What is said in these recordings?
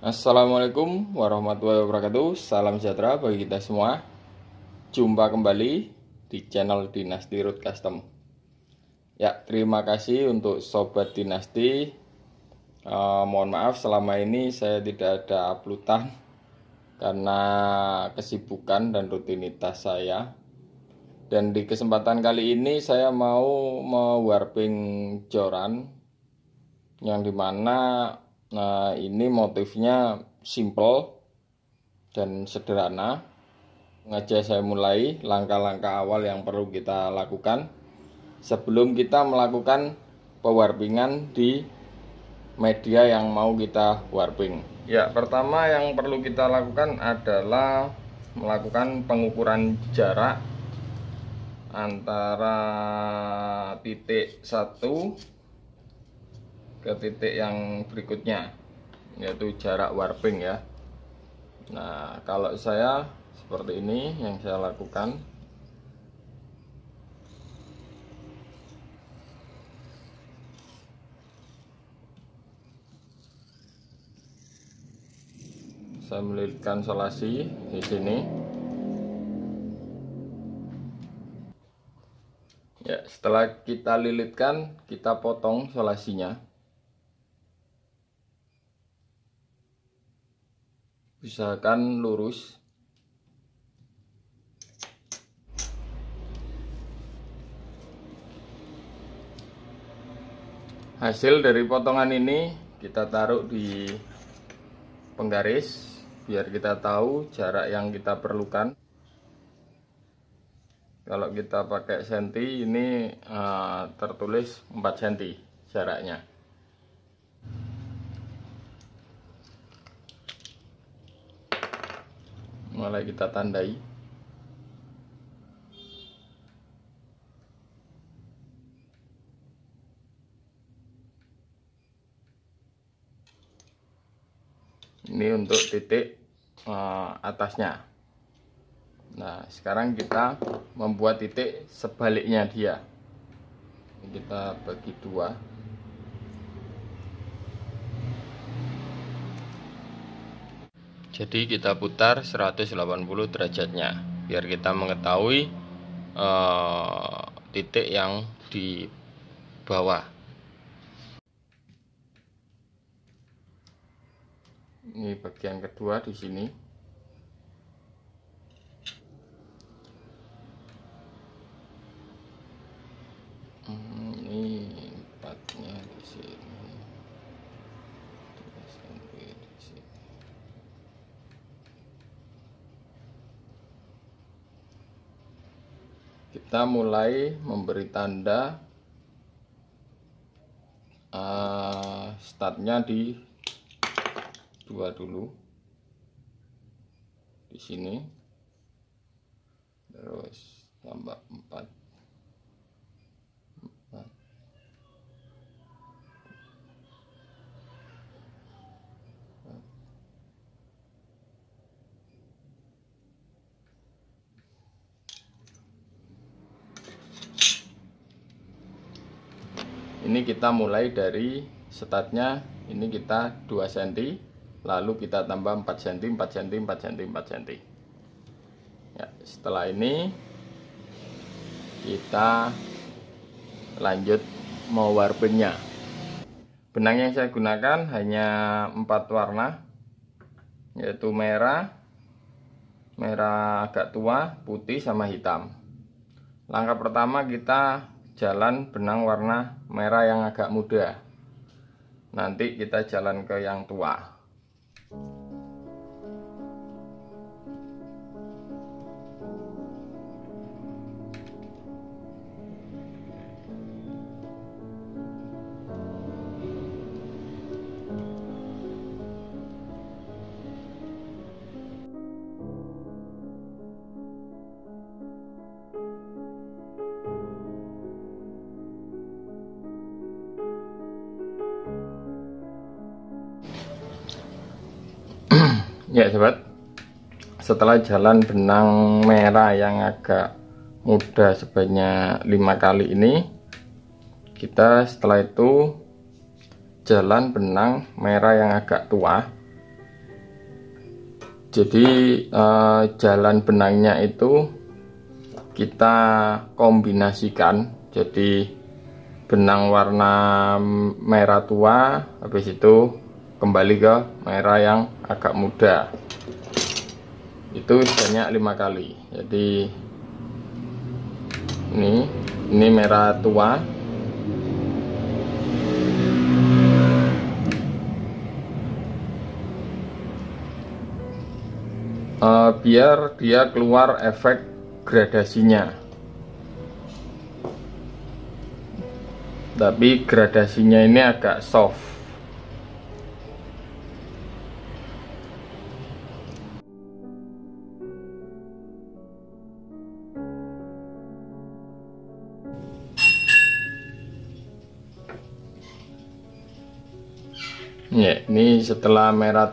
Assalamualaikum warahmatullahi wabarakatuh. Salam sejahtera bagi kita semua. Jumpa kembali di channel Dinasti Root Custom. Ya, terima kasih untuk Sobat Dinasti. Mohon maaf selama ini saya tidak ada uploadan karena kesibukan dan rutinitas saya. Dan di kesempatan kali ini saya mau mewarping joran yang dimana ini motifnya simple dan sederhana. Sengaja saya mulai langkah-langkah awal yang perlu kita lakukan sebelum kita melakukan pewarpingan di media yang mau kita warping. Ya, pertama yang perlu kita lakukan adalah melakukan pengukuran jarak antara titik 1 ke titik yang berikutnya, yaitu jarak warping ya. Nah, kalau saya seperti ini yang saya lakukan. Saya melilitkan solasi di sini. Ya, setelah kita lilitkan, kita potong solasinya. Usahakan lurus. Hasil dari potongan ini kita taruh di penggaris biar kita tahu jarak yang kita perlukan. Kalau kita pakai senti ini tertulis 4 cm jaraknya. Mulai kita tandai. Ini untuk titik atasnya. Nah, sekarang kita membuat titik sebaliknya dia. Kita bagi dua. Jadi kita putar 180 derajatnya biar kita mengetahui titik yang di bawah. Ini bagian kedua di sini. Ini empatnya di sini. Kita mulai memberi tanda startnya di 2 dulu di sini, terus tambah 4. Ini kita mulai dari startnya, ini kita 2 cm, lalu kita tambah 4 cm, 4 cm, 4 cm, 4 cm. Ya, setelah ini kita lanjut mewarpingnya. Benang yang saya gunakan hanya 4 warna, yaitu merah, merah agak tua, putih, sama hitam. Langkah pertama kita jalan benang warna merah yang agak muda. Nanti kita jalan ke yang tua. Ya sobat, setelah jalan benang merah yang agak muda sebanyak 5 kali ini, kita setelah itu jalan benang merah yang agak tua Jadi jalan benangnya itu kita kombinasikan, jadi benang warna merah tua, habis itu kembali ke merah yang agak muda, itu sebanyak 5 kali. Jadi ini merah tua, biar dia keluar efek gradasinya, tapi gradasinya ini agak soft. Ya, ini setelah merah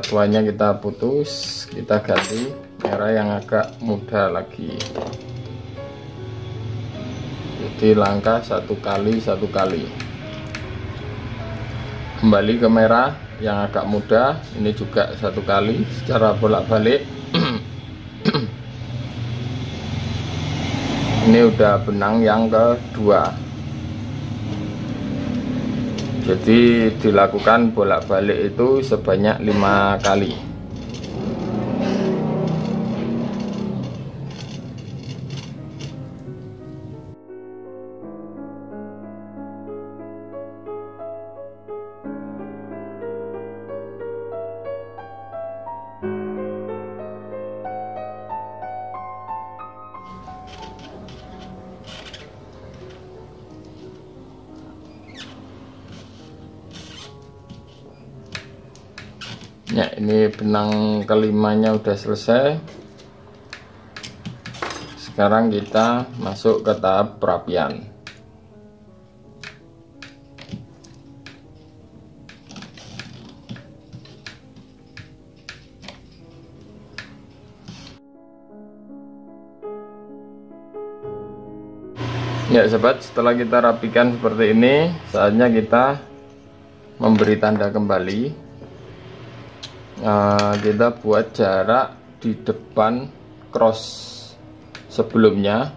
tuanya kita putus, kita ganti merah yang agak muda lagi. Jadi langkah satu kali, kembali ke merah yang agak muda, ini juga satu kali secara bolak-balik. Ini udah benang yang kedua, jadi dilakukan bolak-balik itu sebanyak 5 kali. Ya, ini benang kelimanya udah selesai. Sekarang kita masuk ke tahap perapian. Ya sobat, setelah kita rapikan seperti ini, saatnya kita memberi tanda kembali. Kita buat jarak di depan cross sebelumnya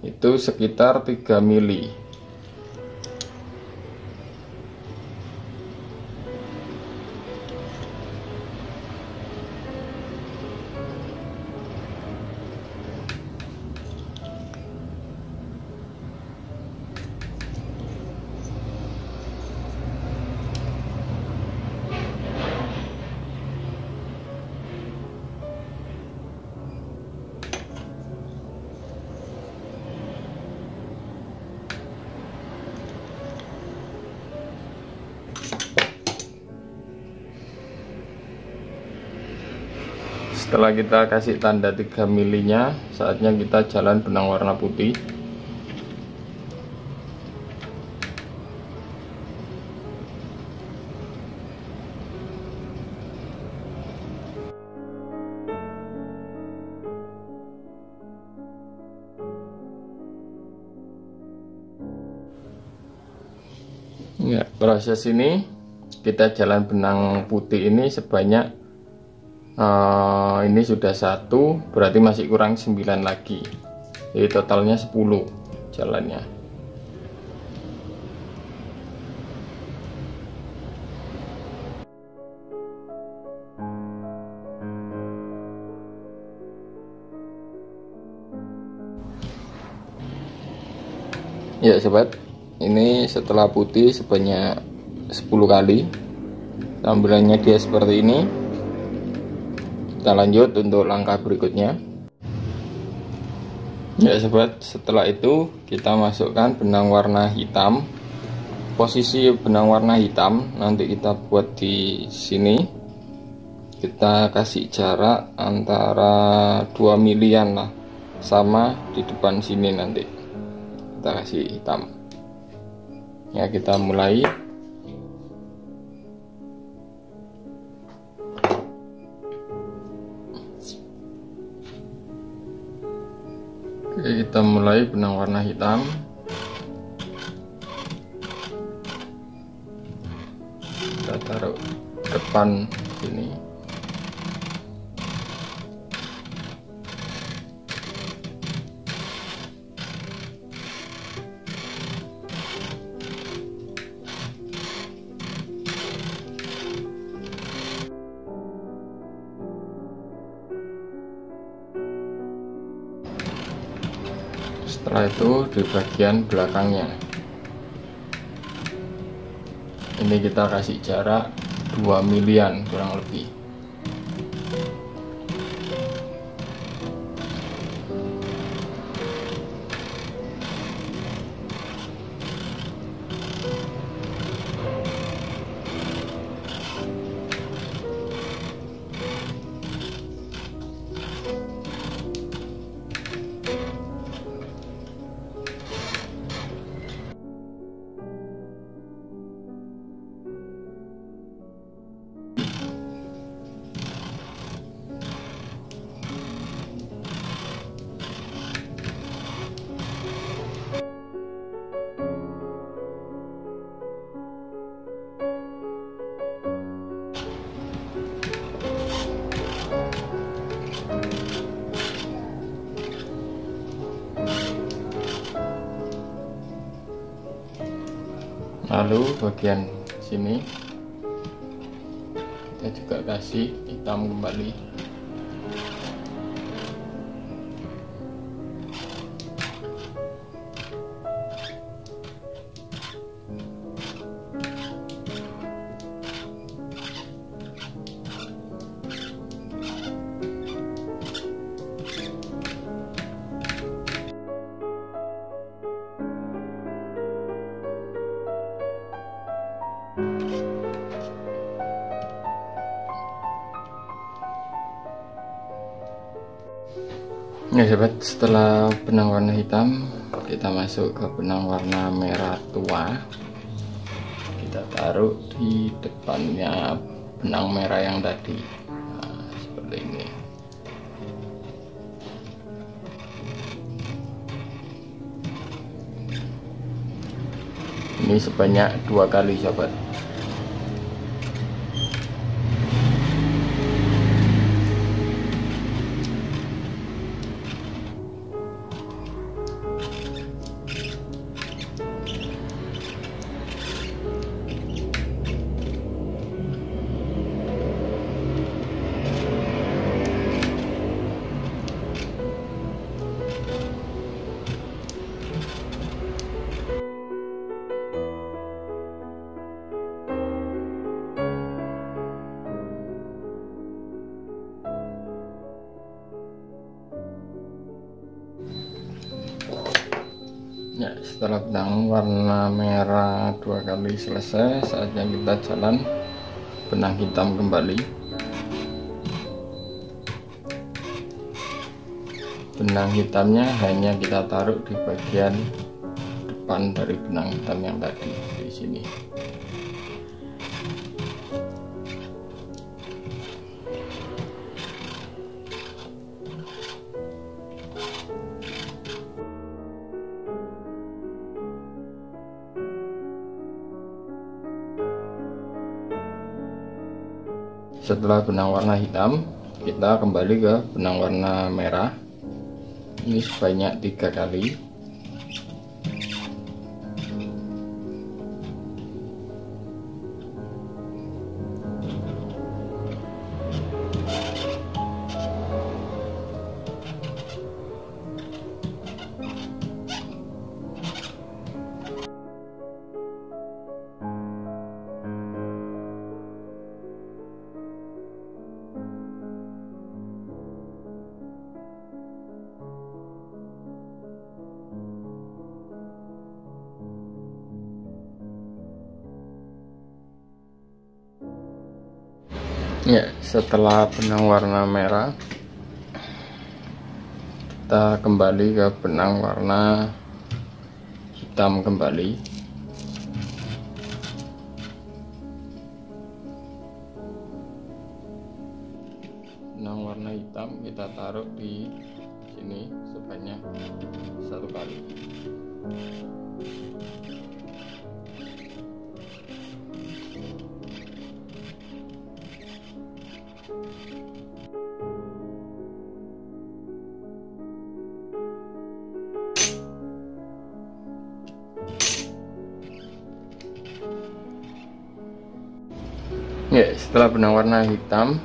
itu sekitar 3 mili. Setelah kita kasih tanda 3 milinya, saatnya kita jalan benang warna putih. Ya, proses ini kita jalan benang putih ini sebanyak ini sudah 1, berarti masih kurang 9 lagi, jadi totalnya 10 jalannya. Ya sobat, ini setelah putih sebanyak 10 kali, tampilannya dia seperti ini. Kita lanjut untuk langkah berikutnya. Ya sobat, setelah itu kita masukkan benang warna hitam. Posisi benang warna hitam nanti kita buat di sini. Kita kasih jarak antara 2 milian lah, sama di depan sini nanti kita kasih hitam. Ya, kita mulai. Oke, kita mulai benang warna hitam. Kita taruh depan sini. Setelah itu di bagian belakangnya ini kita kasih jarak 2 milian kurang lebih. Lalu bagian sini kita juga kasih hitam kembali. Ya sahabat, setelah benang warna hitam kita masuk ke benang warna merah tua. Kita taruh di depannya benang merah yang tadi. Nah, seperti ini. Ini sebanyak 2 kali sahabat. Ya, setelah benang warna merah 2 kali selesai, saatnya kita jalan benang hitam kembali. Benang hitamnya hanya kita taruh di bagian depan dari benang hitam yang tadi di sini. Setelah benang warna hitam, kita kembali ke benang warna merah. Ini sebanyak 3 kali. Ya, setelah benang warna merah, kita kembali ke benang warna hitam kembali. Benang warna hitam kita taruh di sini sebanyak 1 kali. Ya, setelah benang warna hitam,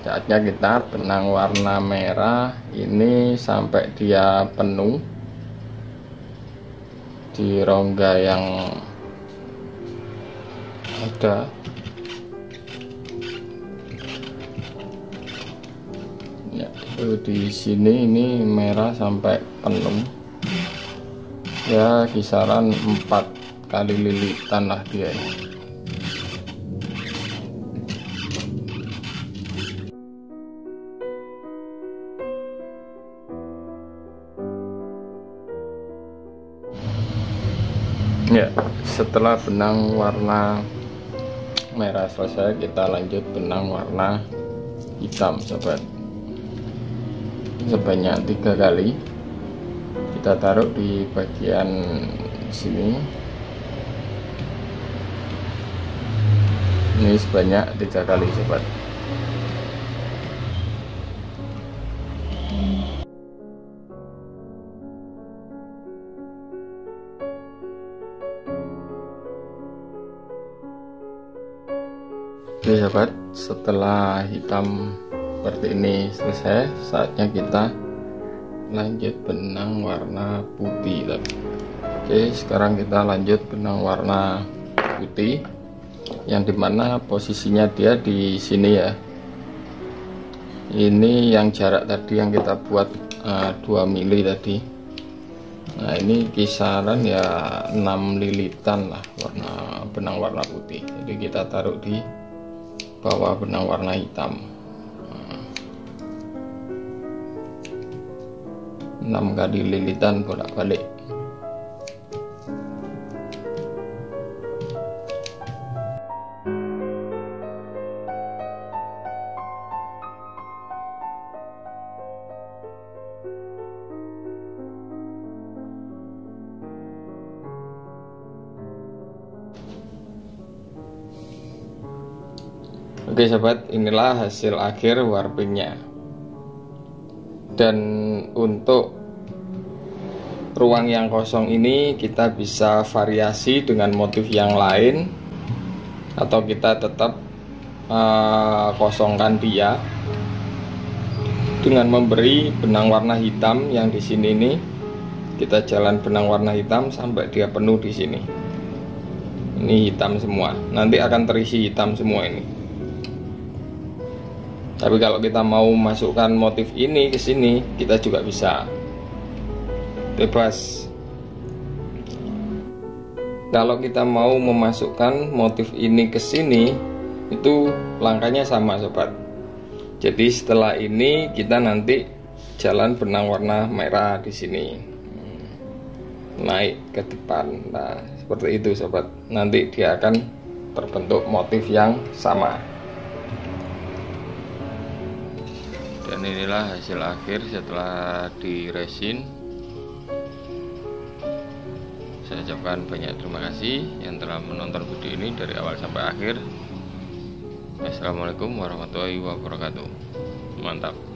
saatnya kita benang warna merah ini sampai dia penuh di rongga yang ada. Ya, di sini ini merah sampai penuh. Ya, kisaran 4 kali lilitan lah dia. Ya, setelah benang warna merah selesai, kita lanjut benang warna hitam, sobat. Sebanyak 3 kali kita taruh di bagian sini. Ini sebanyak 3 kali, sobat. Oke sobat, setelah hitam seperti ini selesai, saatnya kita lanjut benang warna putih. Oke, sekarang kita lanjut benang warna putih, yang dimana posisinya dia di sini ya. Ini yang jarak tadi yang kita buat 2 mili tadi. Nah, ini kisaran ya 6 lilitan lah benang warna putih. Jadi kita taruh di bawah benang warna hitam. 6 kali lilitan bolak-balik. Oke sobat, inilah hasil akhir warpingnya. Dan untuk ruang yang kosong ini kita bisa variasi dengan motif yang lain, atau kita tetap kosongkan dia dengan memberi benang warna hitam yang di sini nih. Kita jalan benang warna hitam sampai dia penuh di sini. Ini hitam semua, nanti akan terisi hitam semua ini. Tapi kalau kita mau masukkan motif ini ke sini, kita juga bisa, bebas. Kalau kita mau memasukkan motif ini ke sini, itu langkahnya sama sobat. Jadi setelah ini kita nanti jalan benang warna merah di sini, naik ke depan. Nah, seperti itu sobat. Nanti dia akan terbentuk motif yang sama. Dan inilah hasil akhir setelah di resin. Saya ucapkan banyak terima kasih yang telah menonton video ini dari awal sampai akhir. Assalamualaikum warahmatullahi wabarakatuh. Mantap.